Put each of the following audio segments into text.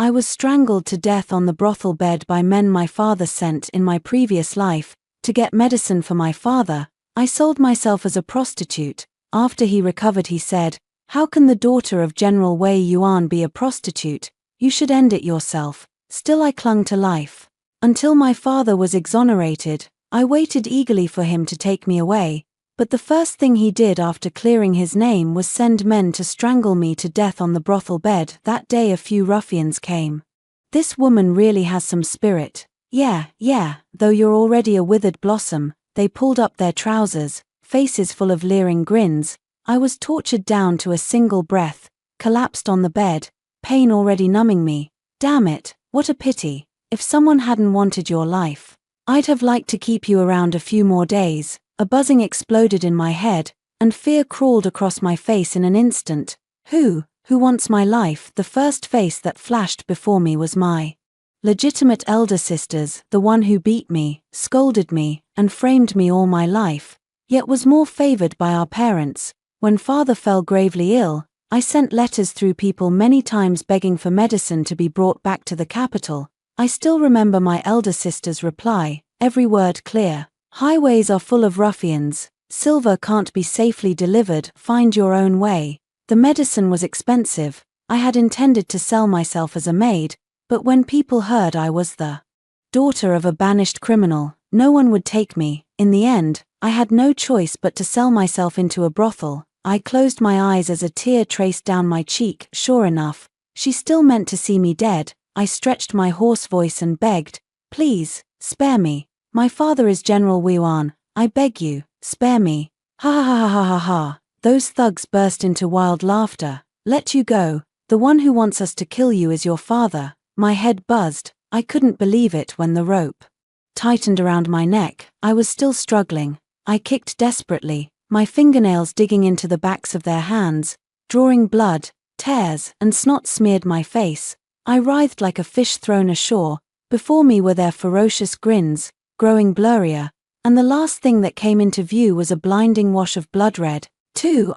I was strangled to death on the brothel bed by men my father sent in my previous life. To get medicine for my father, I sold myself as a prostitute. After he recovered, he said, "How can the daughter of General Wei Yuan be a prostitute? You should end it yourself." Still I clung to life. Until my father was exonerated, I waited eagerly for him to take me away, but the first thing he did after clearing his name was send men to strangle me to death on the brothel bed. That day a few ruffians came. "This woman really has some spirit. Yeah, though you're already a withered blossom." They pulled up their trousers, faces full of leering grins. I was tortured down to a single breath, collapsed on the bed, pain already numbing me. Damn it, what a pity. If someone hadn't wanted your life, I'd have liked to keep you around a few more days. A buzzing exploded in my head, and fear crawled across my face in an instant. Who wants my life? The first face that flashed before me was my legitimate elder sister's, the one who beat me, scolded me, and framed me all my life, yet was more favored by our parents. When father fell gravely ill, I sent letters through people many times begging for medicine to be brought back to the capital. I still remember my elder sister's reply, every word clear. "Highways are full of ruffians. Silver can't be safely delivered. Find your own way." The medicine was expensive. I had intended to sell myself as a maid, but when people heard I was the daughter of a banished criminal, no one would take me. In the end, I had no choice but to sell myself into a brothel. I closed my eyes as a tear traced down my cheek. Sure enough, she still meant to see me dead. I stretched my hoarse voice and begged, "Please, spare me. My father is General Wei Yuan. I beg you, spare me." Ha ha ha ha ha ha. Those thugs burst into wild laughter. "Let you go. The one who wants us to kill you is your father." My head buzzed. I couldn't believe it when the rope tightened around my neck. I was still struggling. I kicked desperately, my fingernails digging into the backs of their hands, drawing blood. Tears and snot smeared my face. I writhed like a fish thrown ashore. Before me were their ferocious grins, growing blurrier, and the last thing that came into view was a blinding wash of blood red.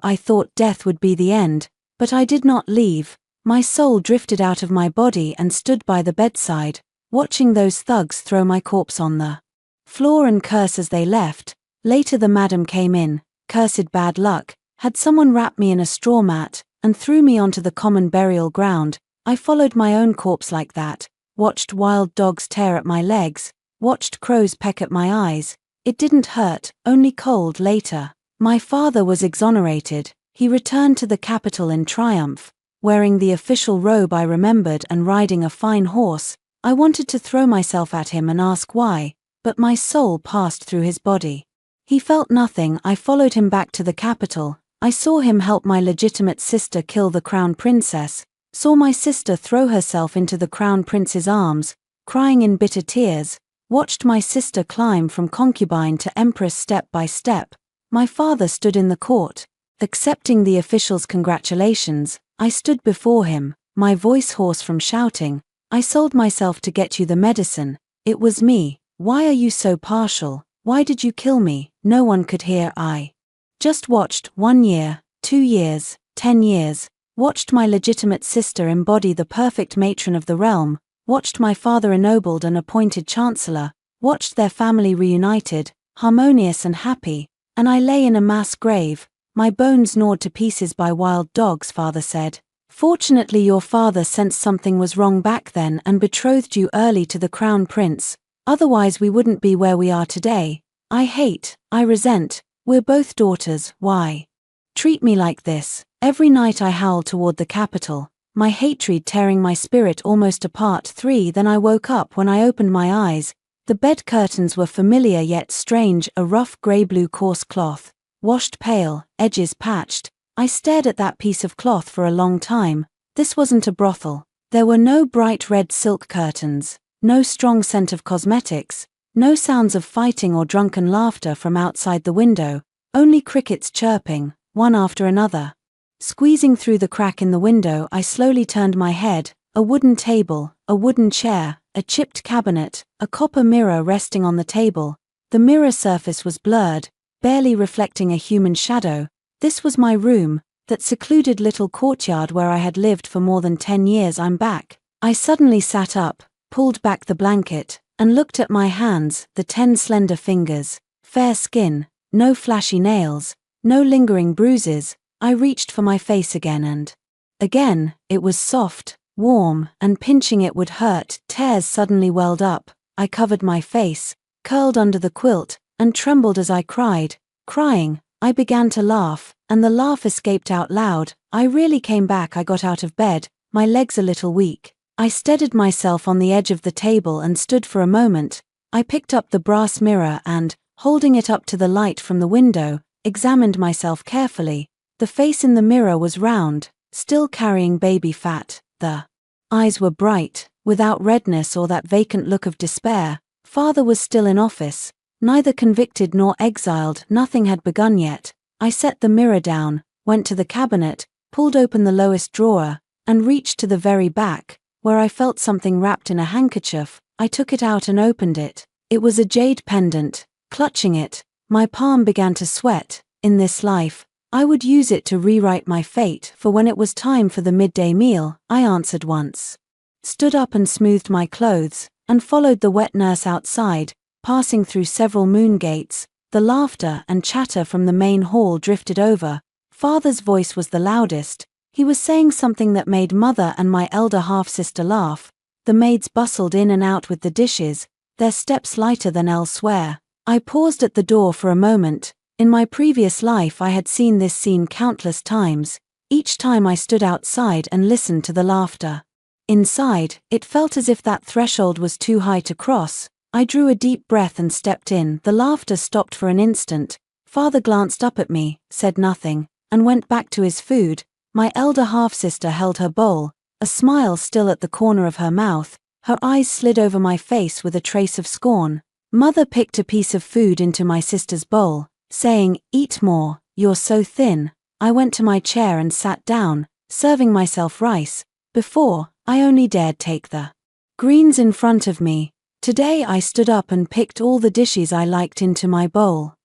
I thought death would be the end, but I did not leave. My soul drifted out of my body and stood by the bedside, watching those thugs throw my corpse on the floor and curse as they left. Later the madam came in. Cursed bad luck. Had someone wrapped me in a straw mat and threw me onto the common burial ground. I followed my own corpse like that, watched wild dogs tear at my legs, watched crows peck at my eyes. It didn't hurt, only cold. Later, my father was exonerated. He returned to the capital in triumph, wearing the official robe I remembered and riding a fine horse. I wanted to throw myself at him and ask why, but my soul passed through his body. He felt nothing. I followed him back to the capital. I saw him help my legitimate sister kill the crown princess, saw my sister throw herself into the crown prince's arms, crying in bitter tears, watched my sister climb from concubine to empress step by step. My father stood in the court, accepting the official's congratulations. I stood before him, my voice hoarse from shouting, "I sold myself to get you the medicine. It was me. Why are you so partial? Why did you kill me?" No one could hear. I just watched. 1 year, 2 years, 10 years. Watched my legitimate sister embody the perfect matron of the realm. Watched my father ennobled and appointed chancellor. Watched their family reunited, harmonious and happy. And I lay in a mass grave, my bones gnawed to pieces by wild dogs. Father said, "Fortunately your father sensed something was wrong back then and betrothed you early to the crown prince. Otherwise we wouldn't be where we are today. I hate, I resent. We're both daughters. Why treat me like this?" Every night I howled toward the capital, my hatred tearing my spirit almost apart. Then I woke up. When I opened my eyes, the bed curtains were familiar yet strange, a rough grey-blue coarse cloth, washed pale, edges patched. I stared at that piece of cloth for a long time. This wasn't a brothel. There were no bright red silk curtains, no strong scent of cosmetics, no sounds of fighting or drunken laughter from outside the window, only crickets chirping, one after another. Squeezing through the crack in the window, I slowly turned my head. A wooden table, a wooden chair, a chipped cabinet, a copper mirror resting on the table. The mirror surface was blurred, barely reflecting a human shadow. This was my room, that secluded little courtyard where I had lived for more than 10 years. I'm back. I suddenly sat up, pulled back the blanket, and looked at my hands, the 10 slender fingers, fair skin, no flashy nails, no lingering bruises. I reached for my face again and again, it was soft, warm, and pinching it would hurt. Tears suddenly welled up. I covered my face, curled under the quilt, and trembled as I cried. Crying, I began to laugh, and the laugh escaped out loud. I really came back. I got out of bed, my legs a little weak. I steadied myself on the edge of the table and stood for a moment. I picked up the brass mirror and, holding it up to the light from the window, examined myself carefully. The face in the mirror was round, still carrying baby fat. The eyes were bright, without redness or that vacant look of despair. Father was still in office, neither convicted nor exiled. Nothing had begun yet. I set the mirror down, went to the cabinet, pulled open the lowest drawer, and reached to the very back, where I felt something wrapped in a handkerchief. I took it out and opened it. It was a jade pendant. Clutching it, my palm began to sweat. In this life, I would use it to rewrite my fate, for when it was time for the midday meal, I answered once, stood up and smoothed my clothes, and followed the wet nurse outside, passing through several moon gates. The laughter and chatter from the main hall drifted over. Father's voice was the loudest. He was saying something that made Mother and my elder half-sister laugh. The maids bustled in and out with the dishes, their steps lighter than elsewhere. I paused at the door for a moment. In my previous life I had seen this scene countless times. Each time I stood outside and listened to the laughter. Inside, it felt as if that threshold was too high to cross. I drew a deep breath and stepped in. The laughter stopped for an instant. Father glanced up at me, said nothing, and went back to his food. My elder half-sister held her bowl, a smile still at the corner of her mouth. Her eyes slid over my face with a trace of scorn. Mother picked a piece of food into my sister's bowl, saying, "Eat more, you're so thin." I went to my chair and sat down, serving myself rice. Before, I only dared take the greens in front of me. Today I stood up and picked all the dishes I liked into my bowl.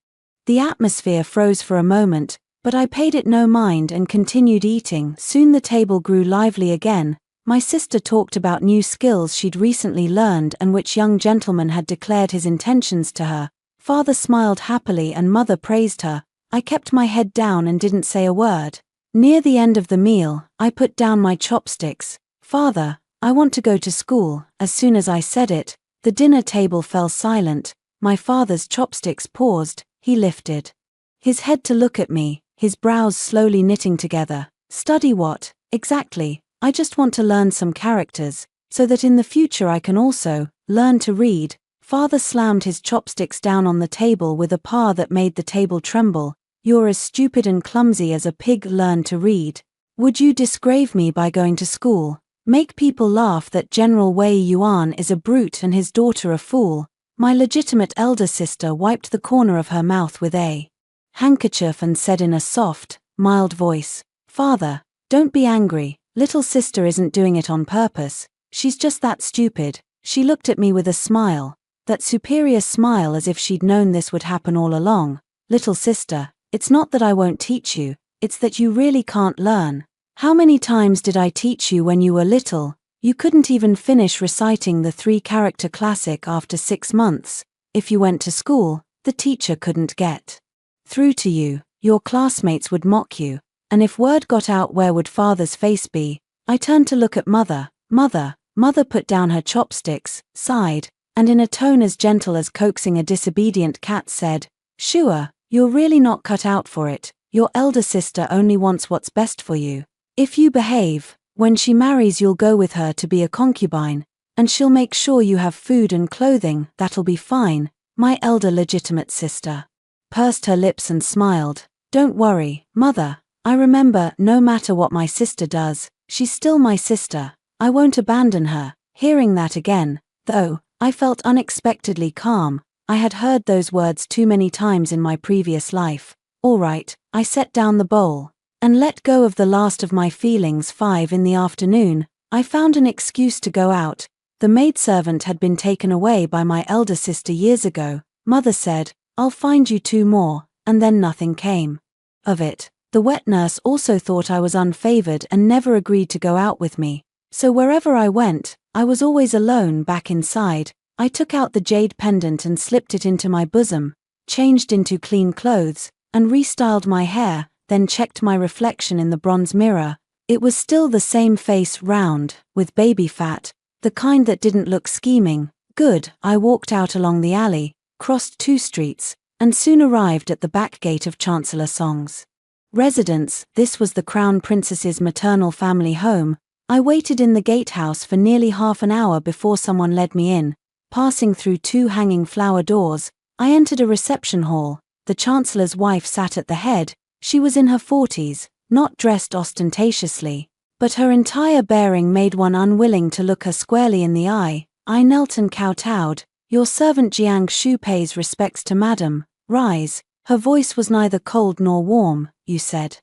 The atmosphere froze for a moment, but I paid it no mind and continued eating. Soon the table grew lively again. My sister talked about new skills she'd recently learned and which young gentleman had declared his intentions to her. Father smiled happily and Mother praised her. I kept my head down and didn't say a word. Near the end of the meal, I put down my chopsticks. "Father, I want to go to school." As soon as I said it, the dinner table fell silent. My father's chopsticks paused. He lifted his head to look at me, his brows slowly knitting together. "Study what, exactly?" "I just want to learn some characters, so that in the future I can also learn to read." Father slammed his chopsticks down on the table with a paw that made the table tremble. "You're as stupid and clumsy as a pig. Learn to read. Would you disgrace me by going to school? Make people laugh that General Wei Yuan is a brute and his daughter a fool." My legitimate elder sister wiped the corner of her mouth with a handkerchief and said in a soft, mild voice, "Father, don't be angry. Little sister isn't doing it on purpose. She's just that stupid." She looked at me with a smile, that superior smile as if she'd known this would happen all along. "Little sister, it's not that I won't teach you, it's that you really can't learn. How many times did I teach you when you were little? You couldn't even finish reciting the 3-character classic after 6 months. If you went to school, the teacher couldn't get through to you. Your classmates would mock you. And if word got out, where would Father's face be?" I turned to look at Mother. Mother put down her chopsticks, sighed, and in a tone as gentle as coaxing a disobedient cat said, "Shua, you're really not cut out for it. Your elder sister only wants what's best for you. If you behave, when she marries you'll go with her to be a concubine, and she'll make sure you have food and clothing. That'll be fine." My elder legitimate sister pursed her lips and smiled. "Don't worry, Mother. I remember, no matter what my sister does, she's still my sister. I won't abandon her." Hearing that again, though, I felt unexpectedly calm. I had heard those words too many times in my previous life. "All right." I set down the bowl and let go of the last of my feelings. 5 in the afternoon, I found an excuse to go out. The maidservant had been taken away by my elder sister years ago. Mother said, "I'll find you 2 more, and then nothing came of it. The wet nurse also thought I was unfavored and never agreed to go out with me. So wherever I went, I was always alone back inside. I took out the jade pendant and slipped it into my bosom, changed into clean clothes, and restyled my hair, then checked my reflection in the bronze mirror. It was still the same face, round, with baby fat, the kind that didn't look scheming. Good. I walked out along the alley, crossed 2 streets, and soon arrived at the back gate of Chancellor Song's residence. This was the Crown Princess's maternal family home. I waited in the gatehouse for nearly half an hour before someone led me in. Passing through 2 hanging flower doors, I entered a reception hall. The Chancellor's wife sat at the head. She was in her 40s, not dressed ostentatiously, but her entire bearing made one unwilling to look her squarely in the eye. I knelt and kowtowed. "Your servant Jiang Shu pays respects to madam. Rise." Her voice was neither cold nor warm. "You said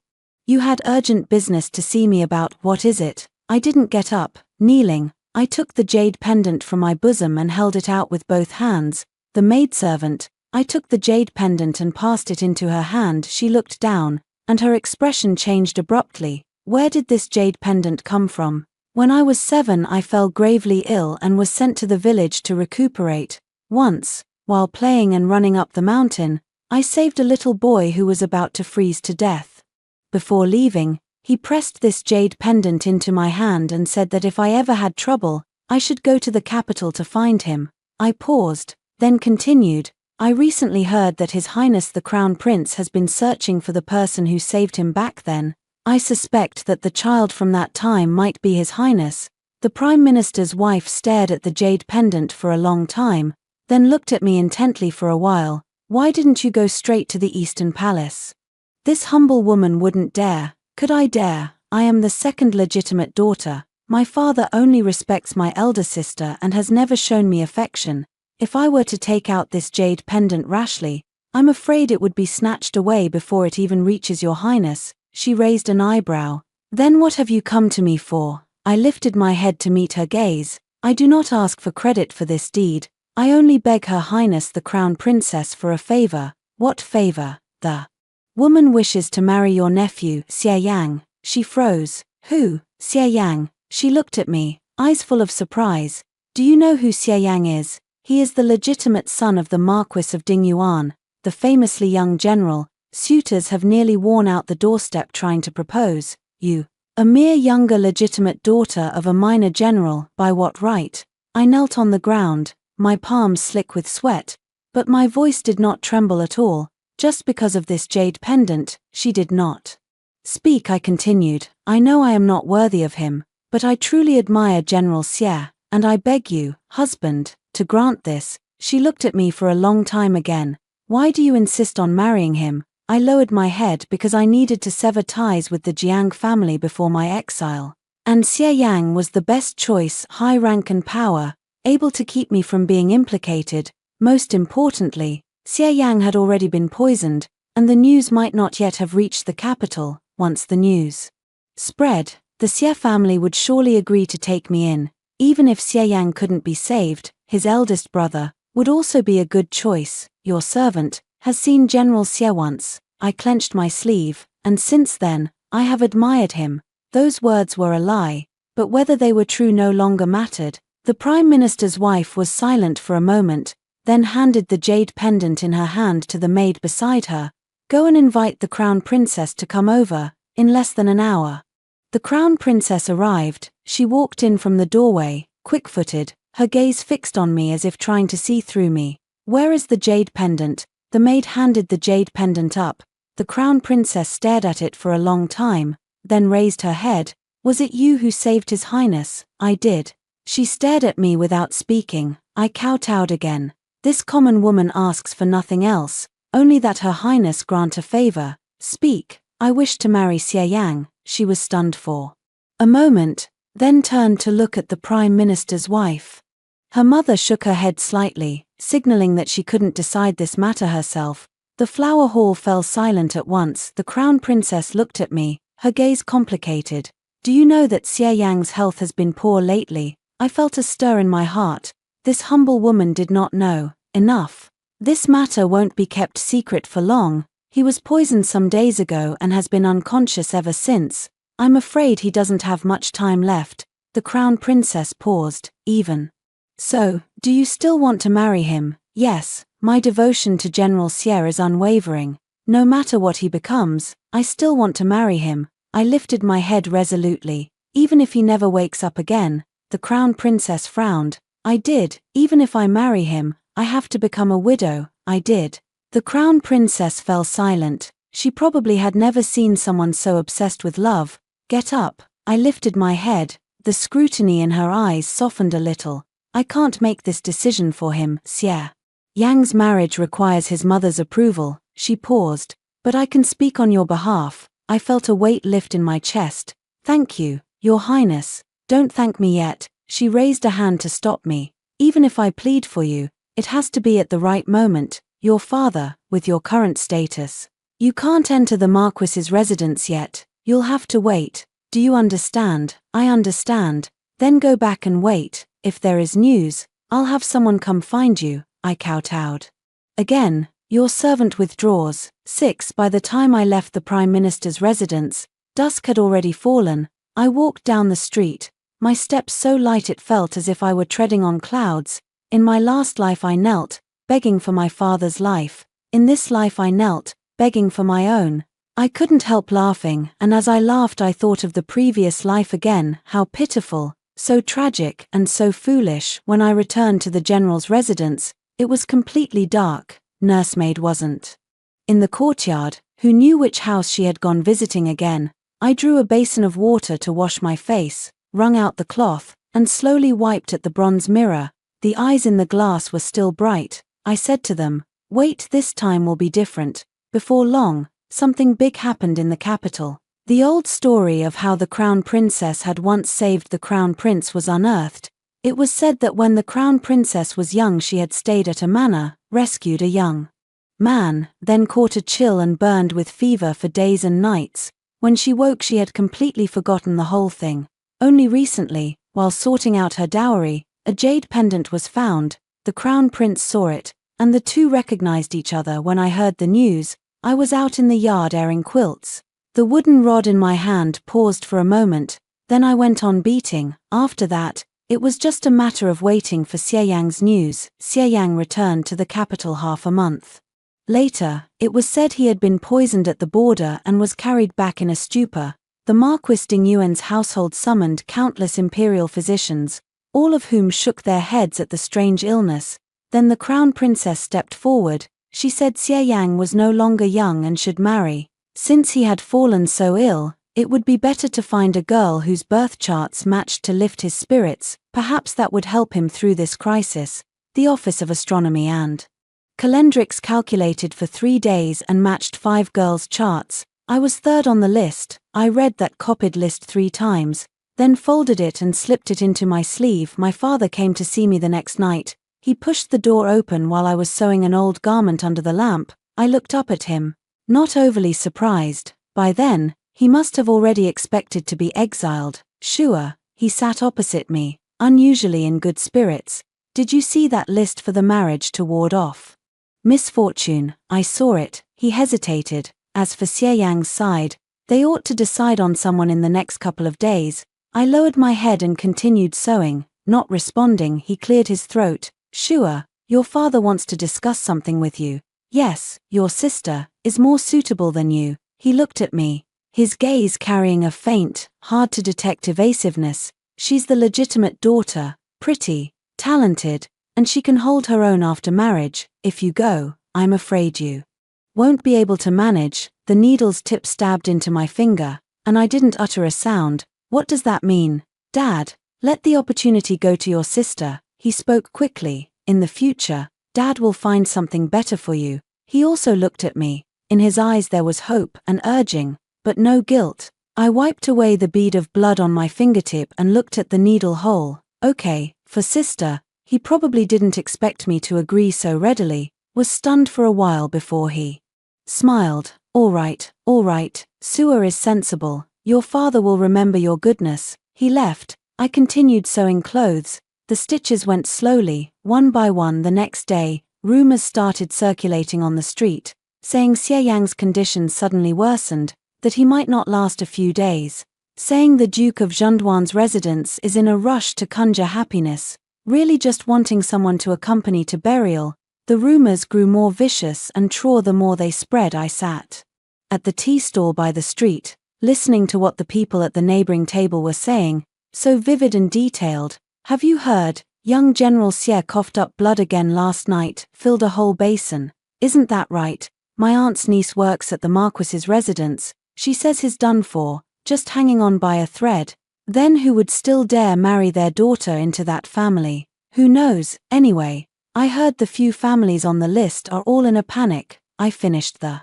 you had urgent business to see me about. What is it?" I didn't get up. Kneeling, I took the jade pendant from my bosom and held it out with both hands. The maidservant, I took the jade pendant and passed it into her hand. She looked down, and her expression changed abruptly. "Where did this jade pendant come from?" "When I was 7, I fell gravely ill and was sent to the village to recuperate. Once, while playing and running up the mountain, I saved a little boy who was about to freeze to death. Before leaving, he pressed this jade pendant into my hand and said that if I ever had trouble, I should go to the capital to find him." I paused, then continued, "I recently heard that His Highness the Crown Prince has been searching for the person who saved him back then. I suspect that the child from that time might be His Highness." The Prime Minister's wife stared at the jade pendant for a long time, then looked at me intently for a while. "Why didn't you go straight to the Eastern Palace?" This humble woman wouldn't dare. Could I dare? I am the second legitimate daughter. My father only respects my elder sister and has never shown me affection. If I were to take out this jade pendant rashly, I'm afraid it would be snatched away before it even reaches your highness. She raised an eyebrow. "Then what have you come to me for?" I lifted my head to meet her gaze. "I do not ask for credit for this deed. I only beg Her Highness the Crown Princess for a favor." "What favor?" "The woman wishes to marry your nephew, Xie Yang." She froze. "Who?" "Xie Yang." She looked at me, eyes full of surprise. "Do you know who Xie Yang is?" "He is the legitimate son of the Marquis of Dingyuan, the famously young general. Suitors have nearly worn out the doorstep trying to propose. You, a mere younger legitimate daughter of a minor general, by what right?" I knelt on the ground, my palms slick with sweat, but my voice did not tremble at all. "Just because of this jade pendant." She did not speak. I continued, "I know I am not worthy of him, but I truly admire General Xie, and I beg you, husband, to grant this." She looked at me for a long time again. "Why do you insist on marrying him?" I lowered my head because I needed to sever ties with the Jiang family before my exile. And Xie Yang was the best choice, high rank and power, able to keep me from being implicated. Most importantly, Xie Yang had already been poisoned, and the news might not yet have reached the capital. Once the news spread, the Xie family would surely agree to take me in. Even if Xie Yang couldn't be saved, his eldest brother would also be a good choice. "Your servant has seen General Xie once." I clenched my sleeve, "and since then, I have admired him." Those words were a lie, but whether they were true no longer mattered. The Prime Minister's wife was silent for a moment, then handed the jade pendant in her hand to the maid beside her. "Go and invite the Crown Princess to come over." In less than an hour, the Crown Princess arrived. She walked in from the doorway, quick-footed, her gaze fixed on me as if trying to see through me. "Where is the jade pendant?" The maid handed the jade pendant up. The Crown Princess stared at it for a long time, then raised her head. "Was it you who saved His Highness?" "I did." She stared at me without speaking. I kowtowed again. This common woman asks for nothing else, only that Her Highness grant a favor. "Speak." "I wish to marry Xie Yang." She was stunned for a moment, then turned to look at the Prime Minister's wife. Her mother shook her head slightly, signaling that she couldn't decide this matter herself. The flower hall fell silent at once. The Crown Princess looked at me, her gaze complicated. "Do you know that Xie Yang's health has been poor lately?" I felt a stir in my heart. This humble woman did not know. Enough. This matter won't be kept secret for long. He was poisoned some days ago and has been unconscious ever since. I'm afraid he doesn't have much time left. The crown princess paused. Even so, do you still want to marry him? Yes, my devotion to General Xie is unwavering. No matter what he becomes, I still want to marry him. I lifted my head resolutely. Even if he never wakes up again, the crown princess frowned. I did. Even if I marry him, I have to become a widow. I did. The crown princess fell silent. She probably had never seen someone so obsessed with love. Get up. I lifted my head. The scrutiny in her eyes softened a little. I can't make this decision for him, Xie. Yang's marriage requires his mother's approval. She paused. But I can speak on your behalf. I felt a weight lift in my chest. Thank you, Your Highness. Don't thank me yet. She raised a hand to stop me. Even if I plead for you, it has to be at the right moment. Your father, with your current status. You can't enter the Marquis's residence yet. You'll have to wait. Do you understand? I understand. Then go back and wait. If there is news, I'll have someone come find you, I kowtowed. Again, your servant withdraws. 6. By the time I left the Prime Minister's residence, dusk had already fallen. I walked down the street, my steps so light it felt as if I were treading on clouds. In my last life I knelt, begging for my father's life. In this life I knelt, begging for my own. I couldn't help laughing, and as I laughed I thought of the previous life again, how pitiful, so tragic and so foolish. When I returned to the general's residence, it was completely dark. Nursemaid wasn't in the courtyard. Who knew which house she had gone visiting again? I drew a basin of water to wash my face, wrung out the cloth, and slowly wiped at the bronze mirror. The eyes in the glass were still bright. I said to them, wait, this time will be different. Before long, something big happened in the capital. The old story of how the crown princess had once saved the crown prince was unearthed. It was said that when the crown princess was young she had stayed at a manor, rescued a young man, then caught a chill and burned with fever for days and nights. When she woke she had completely forgotten the whole thing. Only recently, while sorting out her dowry, a jade pendant was found. The crown prince saw it, and the two recognized each other. When I heard the news, I was out in the yard airing quilts. The wooden rod in my hand paused for a moment, then I went on beating. After that, it was just a matter of waiting for Xie Yang's news. Xie Yang returned to the capital half a month later. It was said he had been poisoned at the border and was carried back in a stupor. The Marquis Ding Yuan's household summoned countless imperial physicians, all of whom shook their heads at the strange illness. Then the crown princess stepped forward. She said Xie Yang was no longer young and should marry. Since he had fallen so ill, it would be better to find a girl whose birth charts matched to lift his spirits. Perhaps that would help him through this crisis. The Office of Astronomy and Calendrics calculated for 3 days and matched 5 girls' charts. I was third on the list. I read that copied list 3 times, then folded it and slipped it into my sleeve. My father came to see me the next night. He pushed the door open while I was sewing an old garment under the lamp. I looked up at him, not overly surprised. By then, he must have already expected to be exiled. Sure, he sat opposite me, unusually in good spirits. Did you see that list for the marriage to ward off misfortune? I saw it. He hesitated. As for Xie Yang's side, they ought to decide on someone in the next couple of days. I lowered my head and continued sewing. Not responding, he cleared his throat. Sure, your father wants to discuss something with you. Yes, your sister is more suitable than you. He looked at me, his gaze carrying a faint, hard-to-detect evasiveness. She's the legitimate daughter, pretty, talented, and she can hold her own after marriage. If you go, I'm afraid you won't be able to manage. The needle's tip stabbed into my finger, and I didn't utter a sound. What does that mean? Dad, let the opportunity go to your sister. He spoke quickly. In the future, Dad will find something better for you. He also looked at me. In his eyes there was hope and urging, but no guilt. I wiped away the bead of blood on my fingertip and looked at the needle hole. Okay, for sister. He probably didn't expect me to agree so readily, was stunned for a while before he smiled. All right, Sua is sensible. Your father will remember your goodness. He left. I continued sewing clothes. The stitches went slowly, one by one. The next day, rumors started circulating on the street, saying Xie Yang's condition suddenly worsened, that he might not last a few days. saying the Duke of Jundwan's residence is in a rush to conjure happiness, really just wanting someone to accompany to burial. The rumors grew more vicious and truer the more they spread. I sat at the tea stall by the street, listening to what the people at the neighboring table were saying, so vivid and detailed. Have you heard? Young General Xie coughed up blood again last night, filled a whole basin. Isn't that right? My aunt's niece works at the Marquis's residence. She says he's done for, just hanging on by a thread. Then who would still dare marry their daughter into that family? Who knows? Anyway, I heard the few families on the list are all in a panic. I finished the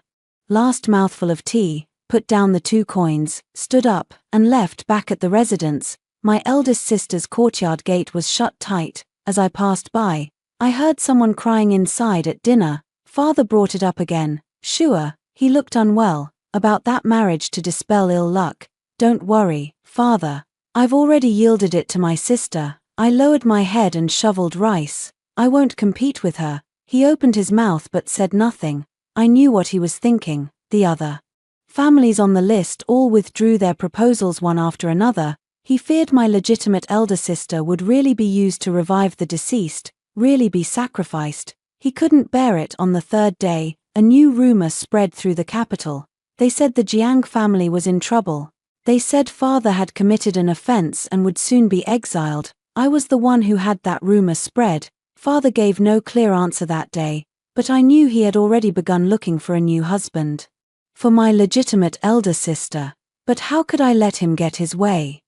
last mouthful of tea, put down the 2 coins, stood up, and left back at the residence. My eldest sister's courtyard gate was shut tight. As I passed by, I heard someone crying inside at dinner. Father brought it up again. Sure, he looked unwell, about that marriage to dispel ill luck. Don't worry, Father. I've already yielded it to my sister. I lowered my head and shoveled rice. I won't compete with her. He opened his mouth but said nothing. I knew what he was thinking. The other families on the list all withdrew their proposals one after another. He feared my legitimate elder sister would really be used to revive the deceased, really be sacrificed. He couldn't bear it. On the 3rd day, a new rumor spread through the capital. They said the Jiang family was in trouble. They said father had committed an offense and would soon be exiled. I was the one who had that rumor spread. Father gave no clear answer that day, but I knew he had already begun looking for a new husband for my legitimate elder sister. But how could I let him get his way?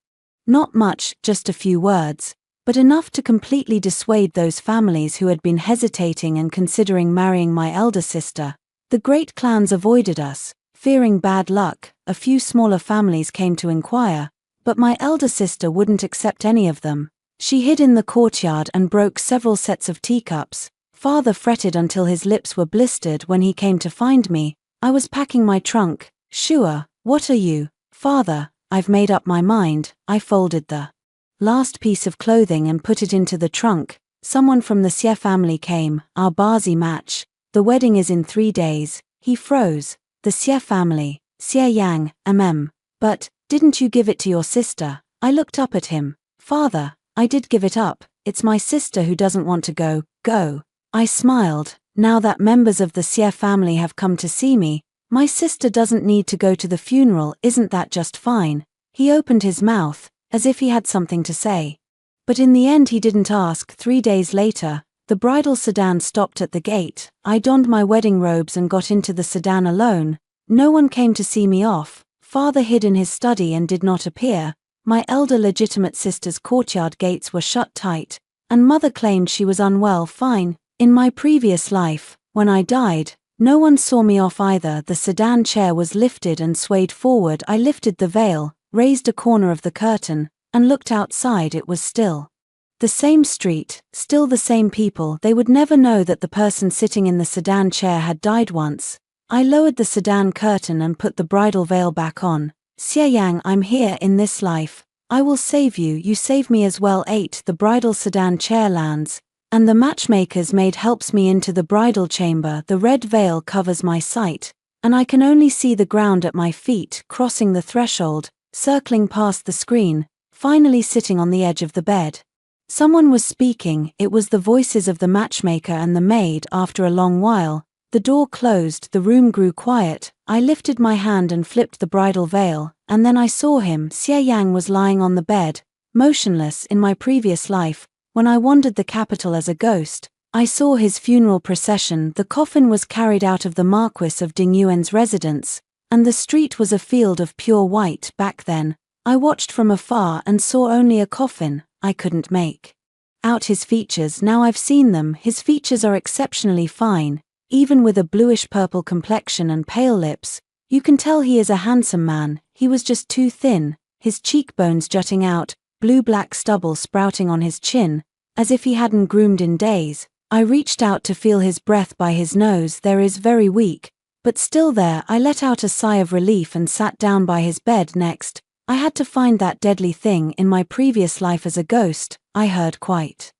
Not much, just a few words, but enough to completely dissuade those families who had been hesitating and considering marrying my elder sister. The great clans avoided us, fearing bad luck. A few smaller families came to inquire, but my elder sister wouldn't accept any of them. She hid in the courtyard and broke several sets of teacups. Father fretted until his lips were blistered when he came to find me. I was packing my trunk. Sure, what are you? Father, I've made up my mind. I folded the last piece of clothing and put it into the trunk. Someone from the Xie family came. Our Bazi match. The wedding is in 3 days. He froze. The Xie family. Xie Yang, But, didn't you give it to your sister? I looked up at him. Father, I did give it up. It's my sister who doesn't want to go. I smiled. Now that members of the Xie family have come to see me, my sister doesn't need to go to the funeral. Isn't that just fine? He opened his mouth, as if he had something to say. But in the end he didn't ask. 3 days later, the bridal sedan stopped at the gate. I donned my wedding robes and got into the sedan alone. No one came to see me off. Father hid in his study and did not appear. My elder legitimate sister's courtyard gates were shut tight, and mother claimed she was unwell. Fine. In my previous life, when I died, no one saw me off either. The sedan chair was lifted and swayed forward. I lifted the veil, raised a corner of the curtain, and looked outside. It was still the same street, still the same people. They would never know that the person sitting in the sedan chair had died once. I lowered the sedan curtain and put the bridal veil back on. Xie Yang, I'm here in this life. I will save you. You save me as well. 8. The bridal sedan chair lands, and the matchmaker's maid helps me into the bridal chamber. The red veil covers my sight, and I can only see the ground at my feet. Crossing the threshold, circling past the screen, finally sitting on the edge of the bed. Someone was speaking. It was the voices of the matchmaker and the maid. After a long while, the door closed. The room grew quiet. I lifted my hand and flipped the bridal veil, and then I saw him. Xie Yang was lying on the bed, motionless. In my previous life, when I wandered the capital as a ghost, I saw his funeral procession. The coffin was carried out of the Marquis of Dingyuan's residence, and the street was a field of pure white. Back then, I watched from afar and saw only a coffin. I couldn't make out his features. Now I've seen them. His features are exceptionally fine, even with a bluish-purple complexion and pale lips. You can tell he is a handsome man. He was just too thin, his cheekbones jutting out, blue-black stubble sprouting on his chin, as if he hadn't groomed in days. I reached out to feel his breath by his nose. There is very weak, but still there. I let out a sigh of relief and sat down by his bed. Next, I had to find that deadly thing. In my previous life as a ghost, I heard quite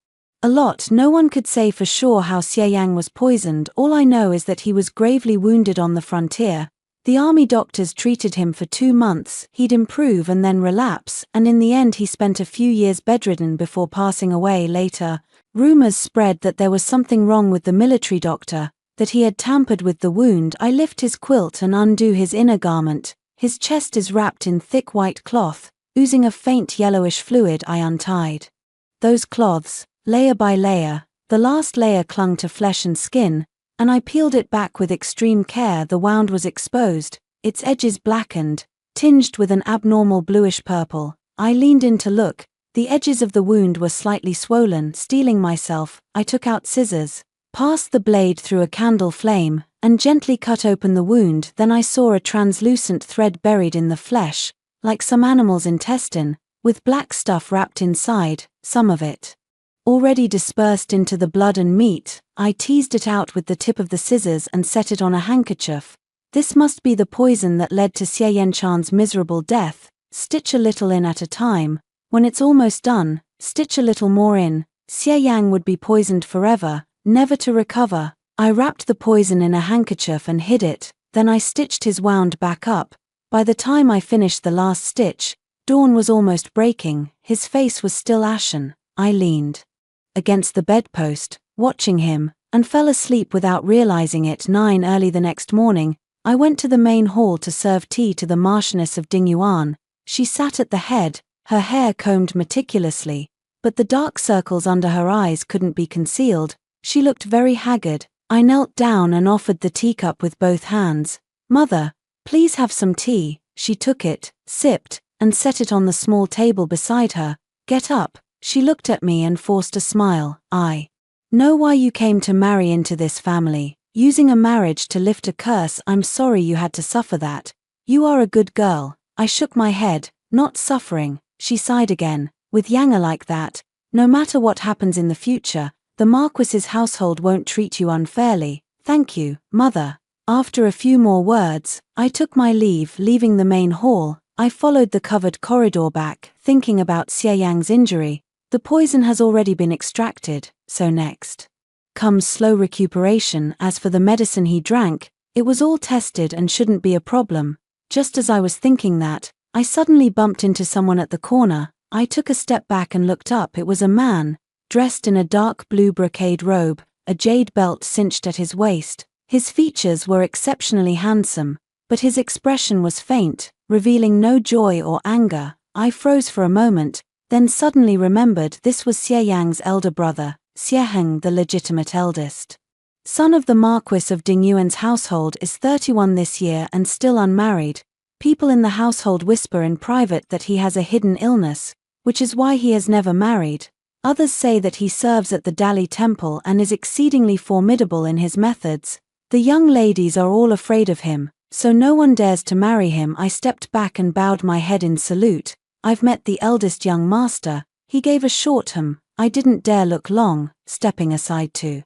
a lot. No one could say for sure how Xie Yang was poisoned. All I know is that he was gravely wounded on the frontier. The army doctors treated him for 2 months, he'd improve and then relapse, and in the end he spent a few years bedridden before passing away later. Rumors spread that there was something wrong with the military doctor, that he had tampered with the wound. I lift his quilt and undo his inner garment. His chest is wrapped in thick white cloth, oozing a faint yellowish fluid. I untied those cloths, layer by layer. The last layer clung to flesh and skin, and I peeled it back with extreme care. The wound was exposed, its edges blackened, tinged with an abnormal bluish purple. I leaned in to look. The edges of the wound were slightly swollen. Steeling myself, I took out scissors, passed the blade through a candle flame, and gently cut open the wound. Then I saw a translucent thread buried in the flesh, like some animal's intestine, with black stuff wrapped inside, some of it already dispersed into the blood and meat. I teased it out with the tip of the scissors and set it on a handkerchief. This must be the poison that led to Xie Yanchan's miserable death. Stitch a little in at a time. When it's almost done, stitch a little more in. Xie Yang would be poisoned forever, never to recover. I wrapped the poison in a handkerchief and hid it, then I stitched his wound back up. By the time I finished the last stitch, dawn was almost breaking. His face was still ashen. I leaned against the bedpost, watching him, and fell asleep without realizing it. 9 early the next morning, I went to the main hall to serve tea to the Marchioness of Dingyuan. She sat at the head, her hair combed meticulously, but the dark circles under her eyes couldn't be concealed. She looked very haggard. I knelt down and offered the teacup with both hands. "Mother, please have some tea." She took it, sipped, and set it on the small table beside her. "Get up." She looked at me and forced a smile. "I know why you came to marry into this family, using a marriage to lift a curse. I'm sorry you had to suffer that. You are a good girl." I shook my head. "Not suffering." She sighed again. "With Yanga like that, no matter what happens in the future, the Marquis's household won't treat you unfairly. Thank you, Mother." After a few more words, I took my leave. Leaving the main hall, I followed the covered corridor back, thinking about Xie Yang's injury. The poison has already been extracted, so next comes slow recuperation. As for the medicine he drank, it was all tested and shouldn't be a problem. Just as I was thinking that, I suddenly bumped into someone at the corner. I took a step back and looked up. It was a man, dressed in a dark blue brocade robe, a jade belt cinched at his waist. His features were exceptionally handsome, but his expression was faint, revealing no joy or anger. I froze for a moment, then suddenly remembered this was Xie Yang's elder brother, Xie Heng, the legitimate eldest son of the Marquis of Dingyuan's household, is 31 this year and still unmarried. People in the household whisper in private that he has a hidden illness, which is why he has never married. Others say that he serves at the Dali temple and is exceedingly formidable in his methods. The young ladies are all afraid of him, so no one dares to marry him. I stepped back and bowed my head in salute. "I've met the eldest young master." He gave a short hum. I didn't dare look long, stepping aside to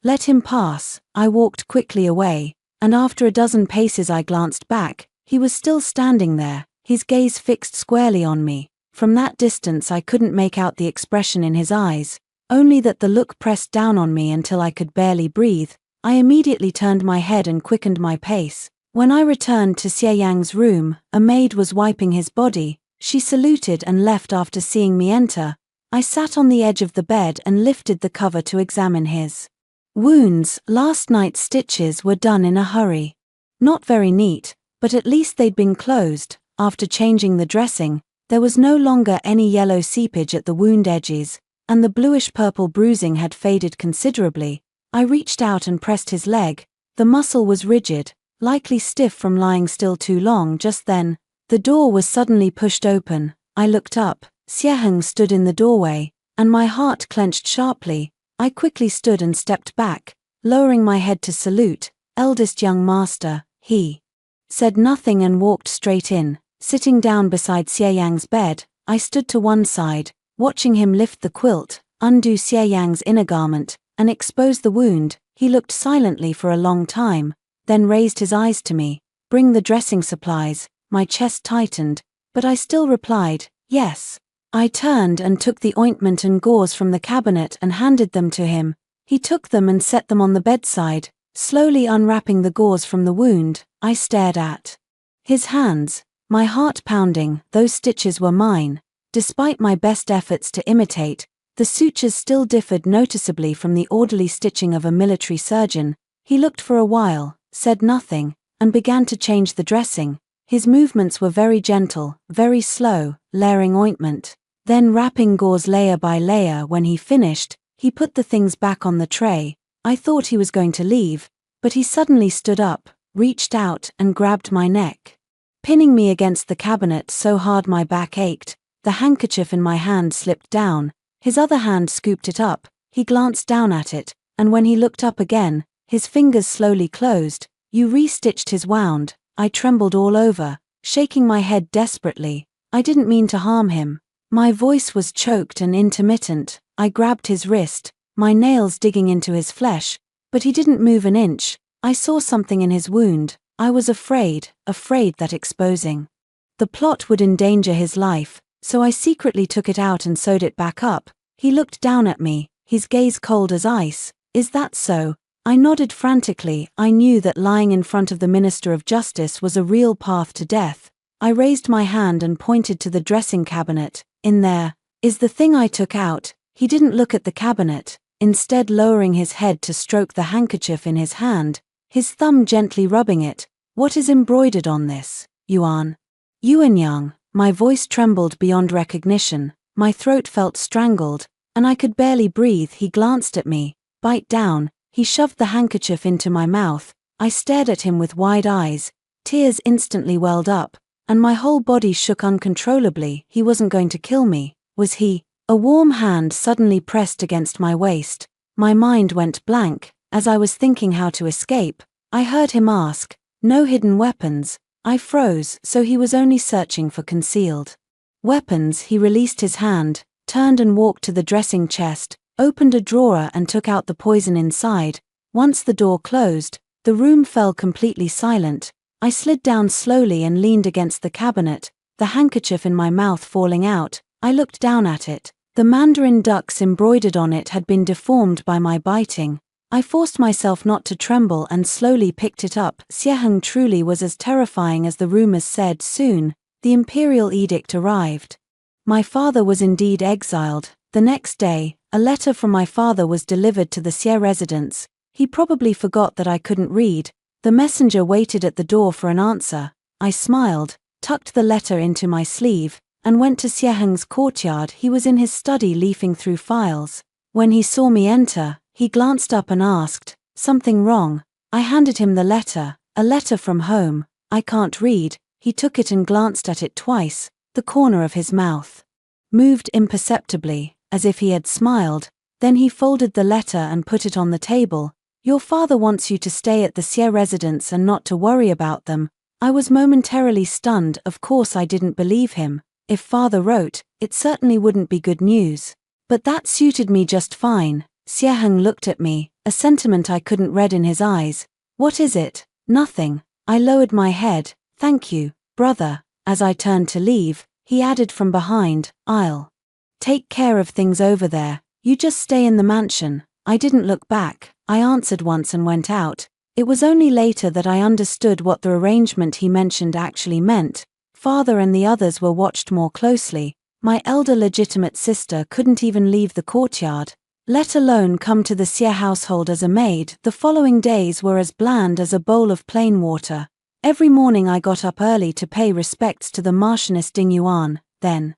let him pass. I walked quickly away, and after a dozen paces I glanced back. He was still standing there, his gaze fixed squarely on me. From that distance I couldn't make out the expression in his eyes, only that the look pressed down on me until I could barely breathe. I immediately turned my head and quickened my pace. When I returned to Xie Yang's room, a maid was wiping his body. She saluted and left after seeing me enter. I sat on the edge of the bed and lifted the cover to examine his wounds. Last night's stitches were done in a hurry. Not very neat, but at least they'd been closed. After changing the dressing, there was no longer any yellow seepage at the wound edges, and the bluish-purple bruising had faded considerably. I reached out and pressed his leg. The muscle was rigid, likely stiff from lying still too long. Just then, the door was suddenly pushed open. I looked up. Xie Heng stood in the doorway, and my heart clenched sharply. I quickly stood and stepped back, lowering my head to salute. "Eldest young master," he said nothing and walked straight in. Sitting down beside Xie Yang's bed, I stood to one side, watching him lift the quilt, undo Xie Yang's inner garment, and expose the wound. He looked silently for a long time, then raised his eyes to me. "Bring the dressing supplies." My chest tightened, but I still replied, "Yes." I turned and took the ointment and gauze from the cabinet and handed them to him. He took them and set them on the bedside. Slowly unwrapping the gauze from the wound, I stared at his hands, my heart pounding. Those stitches were mine. Despite my best efforts to imitate, the sutures still differed noticeably from the orderly stitching of a military surgeon. He looked for a while, said nothing, and began to change the dressing. His movements were very gentle, very slow, layering ointment, then wrapping gauze layer by layer. When he finished, he put the things back on the tray. I thought he was going to leave, but he suddenly stood up, reached out and grabbed my neck, pinning me against the cabinet so hard my back ached. The handkerchief in my hand slipped down, his other hand scooped it up. He glanced down at it, and when he looked up again, his fingers slowly closed. You restitched his wound. I trembled all over, shaking my head desperately. I didn't mean to harm him. My voice was choked and intermittent. I grabbed his wrist, my nails digging into his flesh, but he didn't move an inch. I saw something in his wound. I was afraid that exposing the plot would endanger his life, so I secretly took it out and sewed it back up. He looked down at me, his gaze cold as ice. Is that so? I nodded frantically. I knew that lying in front of the Minister of Justice was a real path to death. I raised my hand and pointed to the dressing cabinet. In there is the thing I took out. He didn't look at the cabinet, instead lowering his head to stroke the handkerchief in his hand, his thumb gently rubbing it. What is embroidered on this? Yuan. Yuanyang. My voice trembled beyond recognition, my throat felt strangled, and I could barely breathe. He glanced at me. Bite down. He shoved the handkerchief into my mouth. I stared at him with wide eyes. Tears instantly welled up, and my whole body shook uncontrollably. He wasn't going to kill me, was he? A warm hand suddenly pressed against my waist. My mind went blank. As I was thinking how to escape, I heard him ask, "No hidden weapons?" I froze. So he was only searching for concealed weapons. He released his hand, turned and walked to the dressing chest, opened a drawer and took out the poison inside. Once the door closed, the room fell completely silent. I slid down slowly and leaned against the cabinet, the handkerchief in my mouth falling out. I looked down at it. The mandarin ducks embroidered on it had been deformed by my biting. I forced myself not to tremble and slowly picked it up. Xieheng truly was as terrifying as the rumors said. Soon, the imperial edict arrived. My father was indeed exiled. The next day, a letter from my father was delivered to the Xie residence. He probably forgot that I couldn't read. The messenger waited at the door for an answer. I smiled, tucked the letter into my sleeve, and went to Xieheng's courtyard. He was in his study leafing through files. When he saw me enter, he glanced up and asked, "Something wrong?" I handed him the letter, a letter from home. "I can't read." He took it and glanced at it twice. The corner of his mouth moved imperceptibly, as if he had smiled. Then he folded the letter and put it on the table. "Your father wants you to stay at the Xie residence and not to worry about them." I was momentarily stunned. Of course I didn't believe him. If father wrote, it certainly wouldn't be good news. But that suited me just fine. Xieheng looked at me, a sentiment I couldn't read in his eyes. "What is it?" "Nothing." I lowered my head. "Thank you, brother." As I turned to leave, he added from behind, "I'll take care of things over there. You just stay in the mansion." I didn't look back. I answered once and went out. It was only later that I understood what the arrangement he mentioned actually meant. Father and the others were watched more closely. My elder legitimate sister couldn't even leave the courtyard, let alone come to the Xie household as a maid. The following days were as bland as a bowl of plain water. Every morning I got up early to pay respects to the Marchioness Ding Yuan, then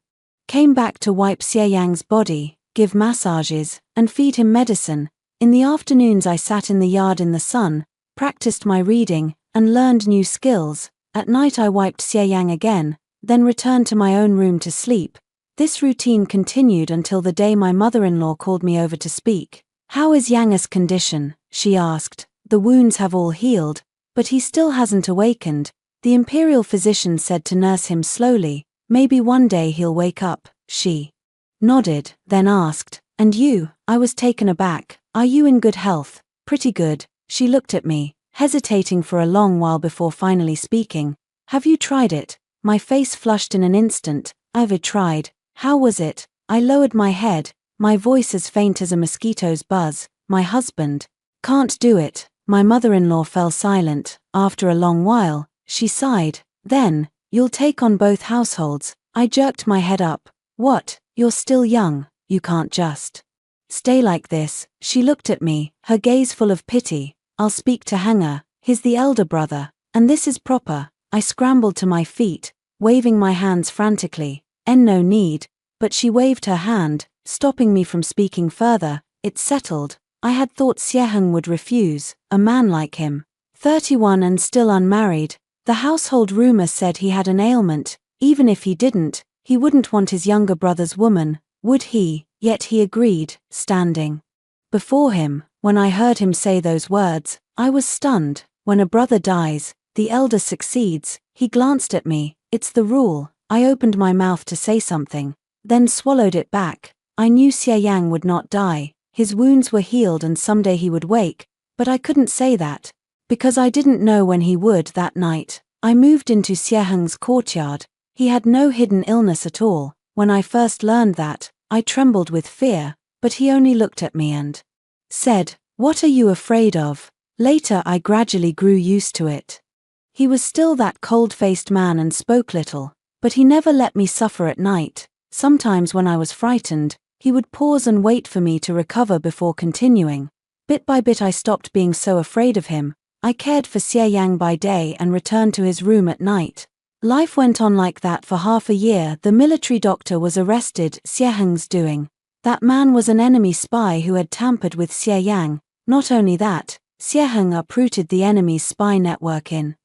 came back to wipe Xie Yang's body, give massages, and feed him medicine. In the afternoons I sat in the yard in the sun, practiced my reading, and learned new skills. At night I wiped Xie Yang again, then returned to my own room to sleep. This routine continued until the day my mother-in-law called me over to speak. "How is Yang's condition?" she asked. "The wounds have all healed, but he still hasn't awakened. The imperial physician said to nurse him slowly. Maybe one day he'll wake up." She nodded, then asked, "And you?" I was taken aback. "Are you in good health?" "Pretty good." She looked at me, hesitating for a long while before finally speaking. "Have you tried it?" My face flushed in an instant. "I've tried." "How was it?" I lowered my head, my voice as faint as a mosquito's buzz. "My husband can't do it." My mother-in-law fell silent. After a long while, she sighed. Then, you'll take on both households. I jerked my head up. What? You're still young, you can't just stay like this. She looked at me, her gaze full of pity. I'll speak to Hanger, he's the elder brother, and this is proper. I scrambled to my feet, waving my hands frantically. No need, but she waved her hand, stopping me from speaking further. It's settled. I had thought Sieheng would refuse, a man like him. 31 and still unmarried. The household rumor said he had an ailment. Even if he didn't, he wouldn't want his younger brother's woman, would he? Yet he agreed, standing before him. When I heard him say those words, I was stunned. When a brother dies, the elder succeeds. He glanced at me. It's the rule. I opened my mouth to say something, then swallowed it back. I knew Xie Yang would not die. His wounds were healed and someday he would wake, but I couldn't say that, because I didn't know when he would. That night, I moved into Sieheng's courtyard. He had no hidden illness at all. When I first learned that, I trembled with fear, but he only looked at me and said, "What are you afraid of?" Later I gradually grew used to it. He was still that cold-faced man and spoke little, but he never let me suffer at night. Sometimes when I was frightened, he would pause and wait for me to recover before continuing. Bit by bit I stopped being so afraid of him. I cared for Xie Yang by day and returned to his room at night. Life went on like that for half a year. The military doctor was arrested. Sieheng's doing. That man was an enemy spy who had tampered with Xie Yang. Not only that, Sieheng uprooted the enemy's spy network in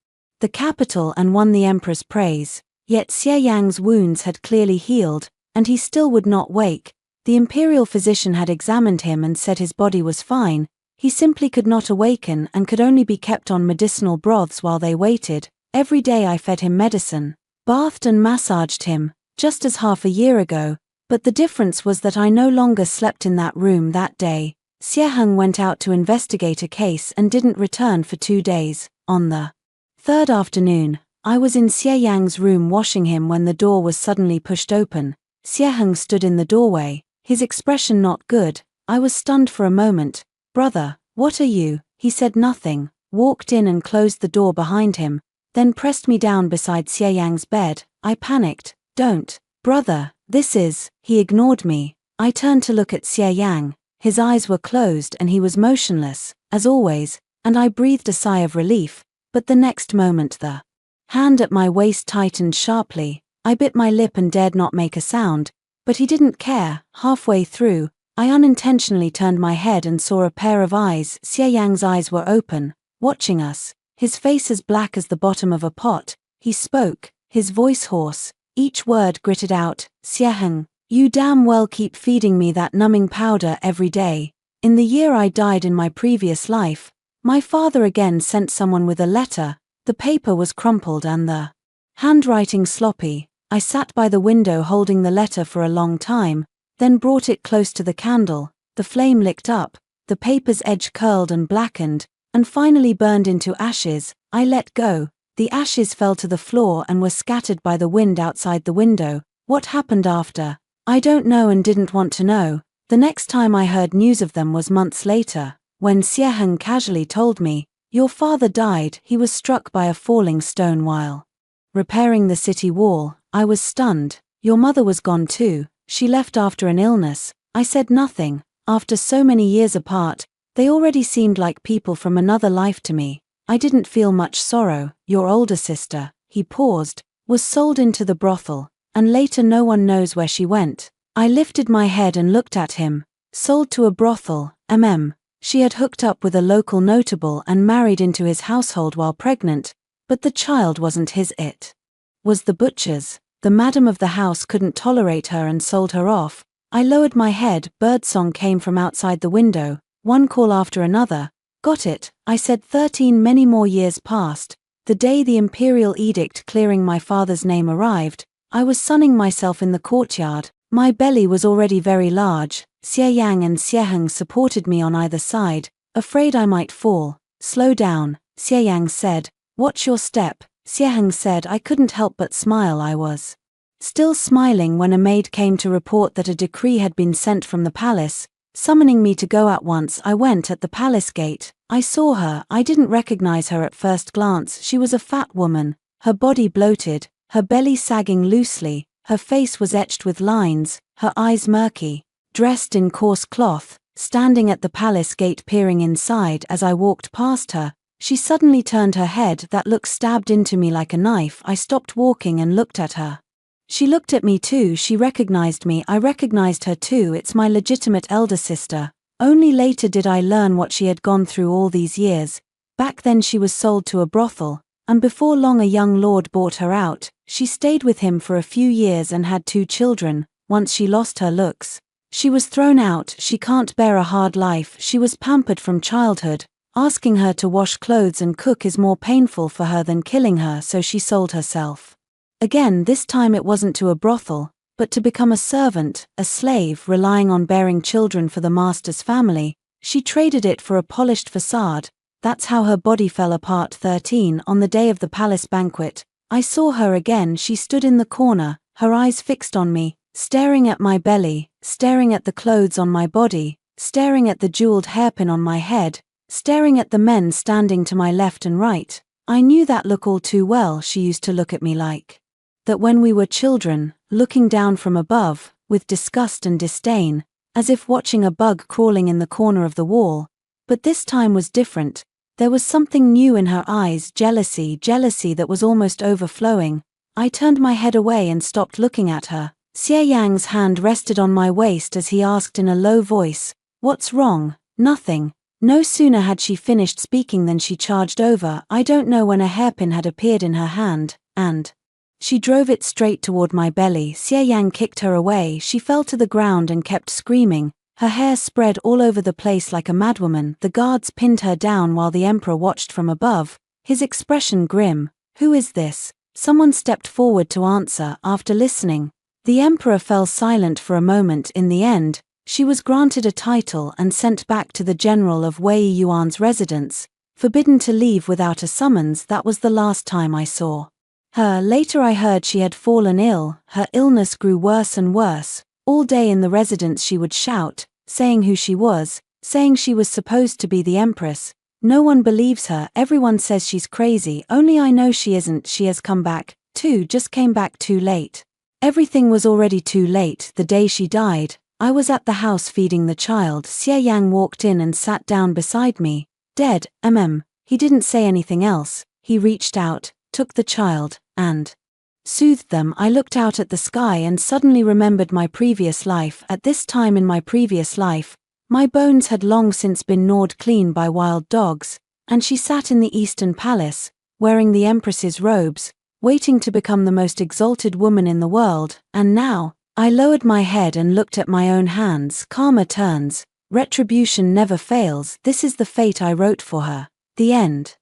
the capital and won the emperor's praise. Yet Xie Yang's wounds had clearly healed, and he still would not wake. The imperial physician had examined him and said his body was fine. He simply could not awaken and could only be kept on medicinal broths while they waited. Every day I fed him medicine, bathed and massaged him, just as half a year ago, but the difference was that I no longer slept in that room that day. Sieheng went out to investigate a case and didn't return for 2 days. On the third afternoon, I was in Xie Yang's room washing him when the door was suddenly pushed open. Sieheng stood in the doorway, his expression not good. I was stunned for a moment. "Brother, what are you?" He said nothing, walked in and closed the door behind him, then pressed me down beside Xie Yang's bed. I panicked. "Don't, brother, this is..." He ignored me. I turned to look at Xie Yang. His eyes were closed and he was motionless, as always, and I breathed a sigh of relief, but the next moment the hand at my waist tightened sharply. I bit my lip and dared not make a sound, but he didn't care. Halfway through, I unintentionally turned my head and saw a pair of eyes. Xie Yang's eyes were open, watching us, his face as black as the bottom of a pot. He spoke, his voice hoarse, each word gritted out. "Sieheng, you damn well keep feeding me that numbing powder every day." In the year I died in my previous life, my father again sent someone with a letter. The paper was crumpled and the handwriting sloppy. I sat by the window holding the letter for a long time, then brought it close to the candle. The flame licked up, the paper's edge curled and blackened, and finally burned into ashes. I let go. The ashes fell to the floor and were scattered by the wind outside the window. What happened after? I don't know and didn't want to know. The next time I heard news of them was months later, when Sieheng casually told me, "Your father died. He was struck by a falling stone while repairing the city wall." I was stunned. "Your mother was gone too. She left after an illness." I said nothing. After so many years apart, they already seemed like people from another life to me. I didn't feel much sorrow. "Your older sister," he paused, "was sold into the brothel, and later no one knows where she went." I lifted my head and looked at him. "Sold to a brothel, She had hooked up with a local notable and married into his household while pregnant, but the child wasn't his. It was the butcher's. The madam of the house couldn't tolerate her and sold her off." I lowered my head. Birdsong came from outside the window, one call after another. "Got it," I said. 13 many more years passed. The day the imperial edict clearing my father's name arrived, I was sunning myself in the courtyard. My belly was already very large. Xie Yang and Sieheng supported me on either side, afraid I might fall. "Slow down," Xie Yang said. "Watch your step." Sieheng said. I couldn't help but smile. I was still smiling when a maid came to report that a decree had been sent from the palace. Summoning me to go at once, I went at the palace gate. I saw her. I didn't recognize her at first glance. She was a fat woman, her body bloated, her belly sagging loosely, her face was etched with lines, her eyes murky, dressed in coarse cloth, standing at the palace gate peering inside. As I walked past her, she suddenly turned her head. That look stabbed into me like a knife. I stopped walking and looked at her. She looked at me too. She recognized me. I recognized her too. It's my legitimate elder sister. Only later did I learn what she had gone through all these years. Back then she was sold to a brothel, and before long a young lord bought her out. She stayed with him for a few years and had 2 children. Once she lost her looks, she was thrown out. She can't bear a hard life. She was pampered from childhood. Asking her to wash clothes and cook is more painful for her than killing her, so she sold herself. Again, this time it wasn't to a brothel, but to become a servant, a slave, relying on bearing children for the master's family. She traded it for a polished facade. That's how her body fell apart. 13 On the day of the palace banquet, I saw her again. She stood in the corner, her eyes fixed on me, staring at my belly, staring at the clothes on my body, staring at the jeweled hairpin on my head, staring at the men standing to my left and right. I knew that look all too well. She used to look at me like that when we were children, looking down from above, with disgust and disdain, as if watching a bug crawling in the corner of the wall. But this time was different. There was something new in her eyes, jealousy that was almost overflowing. I turned my head away and stopped looking at her. Xie Yang's hand rested on my waist as he asked in a low voice, "What's wrong?" "Nothing." No sooner had she finished speaking than she charged over. I don't know when a hairpin had appeared in her hand, and she drove it straight toward my belly. Xie Yang kicked her away. She fell to the ground and kept screaming. Her hair spread all over the place like a madwoman. The guards pinned her down while the emperor watched from above, his expression grim. "Who is this?" Someone stepped forward to answer. After listening, the emperor fell silent for a moment. In the end, she was granted a title and sent back to the general of Wei Yuan's residence, forbidden to leave without a summons. That was the last time I saw her. Later I heard she had fallen ill. Her illness grew worse and worse. All day in the residence she would shout, saying who she was, saying she was supposed to be the empress. No one believes her. Everyone says she's crazy. Only I know she isn't. She has come back, too, just came back too late. Everything was already too late. The day she died, I was at the house feeding the child. Xie Yang walked in and sat down beside me. "Dead, He didn't say anything else. He reached out, took the child, and soothed them. I looked out at the sky and suddenly remembered my previous life. At this time in my previous life, my bones had long since been gnawed clean by wild dogs, and she sat in the Eastern Palace, wearing the Empress's robes, waiting to become the most exalted woman in the world. And now, I lowered my head and looked at my own hands. Karma turns, retribution never fails. This is the fate I wrote for her. The end.